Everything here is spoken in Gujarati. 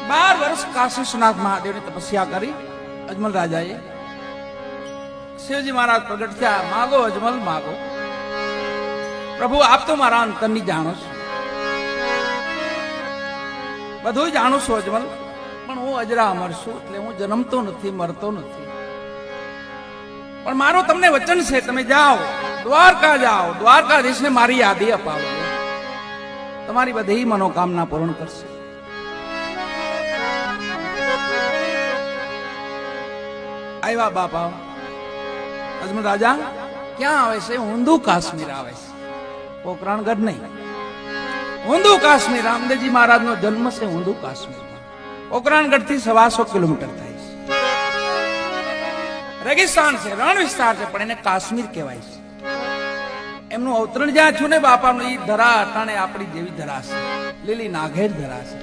12 વર્ષ કાશી વિશ્વનાથ મહાદેવની તપસ્યા કરી અજમલ રાજાએ. શિવજી મહારાજ પ્રગટ થયા. માગો અજમલ માગો. પ્રભુ આપ તો મારા અંતરની જાણો છો, બધું જાણું છું અજમલ, પણ હું અજરા અમર છું, એટલે હું જન્મતો નથી, મરતો નથી. પણ મારું તમને વચન છે, તમે જાઓ દ્વારકા જાઓ, દ્વારકાધીશને મારી યાદી અપાવો, તમારી બધી મનોકામના પૂર્ણ કરશે. આવ્યા બાપા. અજમલ રાજા ક્યાં આવે છે? ઊંધું કાશ્મીર આવે છે, પોકરાણગઢ નહીં. ઊંધું કાશ્મીર. રામદેવજી મહારાજ નો જન્મ છે ઊંધું કાશ્મીરમાં. પોકરાણગઢ થી 125 કિલોમીટર થાય છે. રેગિસ્તાન છે, રણ વિસ્તાર છે, પણ એને કાશ્મીર કહેવાય છે. એમનું અવતરણ જ્યાં છું ને બાપાનું, એ ધરા અટાણે આપણી જેવી ધરા છે, લીલી નાઘેર ધરા છે.